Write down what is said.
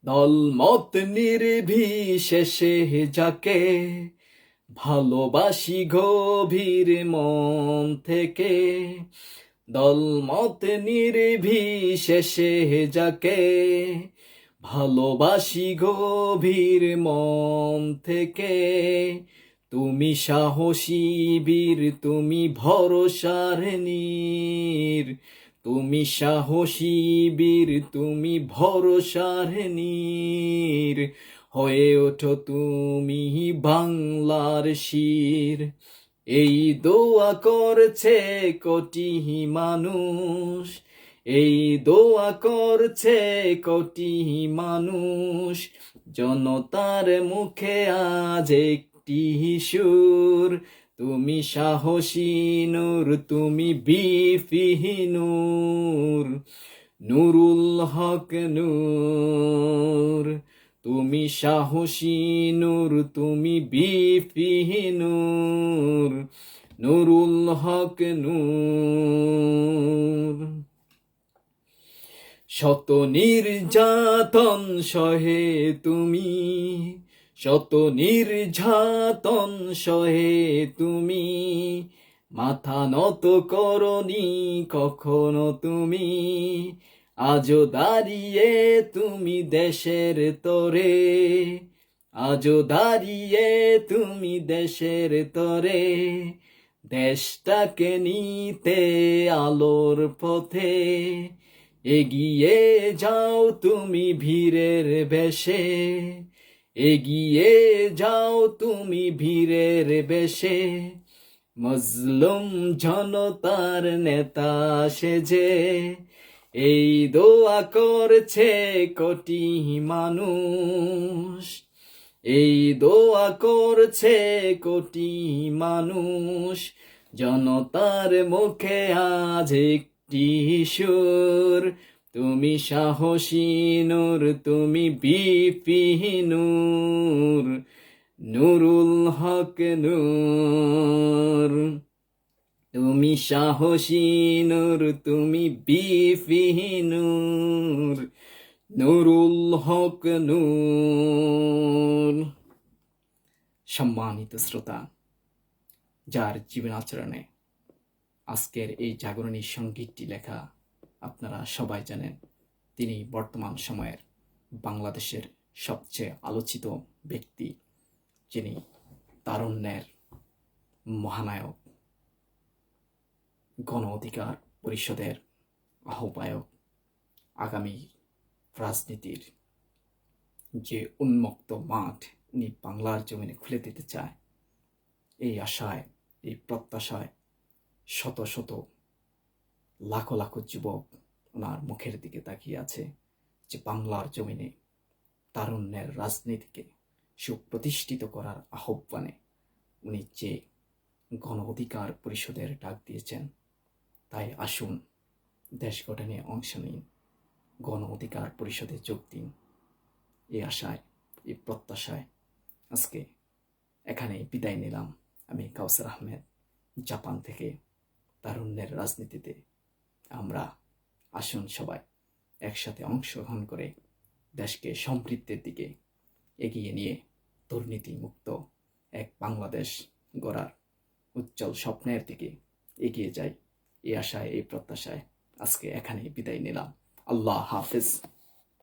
দলমত নির্বিশেষে যাকে ভালোবাসি গভীর মন থেকে, দলমত নির্বিশেষে যাকে ভালোবাসি গভীর মন থেকে, তুমি সাহসী বীর, তুমি ভরসার নীর, তুমি সাহসী বীর, তুমি ভরসার নীর, হয়ে ওঠো তুমি বাংলার শির। এই দোয়া করছে কোটি মানুষ, এই দোয়া করছে কোটি মানুষ, জনতার মুখে আজ একটি সুর, তুমি সাহসী নূর, তুমি বিফি নূর, নুরুল হক নূর, তুমি সাহসী নূর, তুমি বিফি নূর, নুরুল হক নূর। শত নির্যাতন সহে তুমি, শত নির্যাতন সহে তুমি, মাথা নত করনি কখনো তুমি, আজও দাঁড়িয়ে তুমি দেশের তরে, আজও দাঁড়িয়ে তুমি দেশের তরে, দেশটাকে নিতে আলোর পথে, এগিয়ে যাও তুমি বীরের বেশে, এগিয়ে যাও তুমি বীরের বেশে, মজলুম জনতার নেতা সেজে, এই দোয়া করছে কোটি মানুষ, এই দোয়া করছে কোটি মানুষ, জনতার মুখে আজ একটি সুর, তুমি সাহসী নূর, তুমি বিফি নূর, নুরুল হক নূর, তুমি সাহসী নূর, তুমি বিফি নূর, নুরুল হক নূর। সম্মানিত শ্রোতা, যার জীবনাচরণে আজকের এই জাগরণী সঙ্গীতটি লেখা আপনারা সবাই জানেন, তিনি বর্তমান সময়ের বাংলাদেশের সবচেয়ে আলোচিত ব্যক্তি, যিনি তারুণ্যের মহানায়ক, গণ অধিকার পরিষদের আহ্বায়ক, আগামী রাজনীতির যে উন্মুক্ত মাঠ উনি বাংলার জমিনে খুলে দিতে চায়, এই আশায়, এই প্রত্যাশায় শত শত লাখো লাখো যুবক ওনার মুখের দিকে তাকিয়ে আছে, যে বাংলার জমিনে তারুণ্যের রাজনীতিকে সুপ্রতিষ্ঠিত করার আহ্বানে উনি যে গণ অধিকার পরিষদের ডাক দিয়েছেন, তাই আসুন দেশ গঠনে অংশ নিন, গণ অধিকার পরিষদে যোগ দিন। এই আশায়, এই প্রত্যাশায় আজকে এখানেই বিদায় নিলাম। আমি কাউসার আহমেদ, জাপান থেকে। তারুণ্যের রাজনীতিতে আমরা আসুন সবাই একসাথে অংশগ্রহণ করে দেশকে সমৃদ্ধির দিকে এগিয়ে নিয়ে দুর্নীতি মুক্ত এক বাংলাদেশ গড়ার উজ্জ্বল স্বপ্নের দিকে এগিয়ে যাই। এই আশায়, এই প্রত্যাশায় আজকে এখানেই বিদায় নিলাম। আল্লাহ হাফেজ।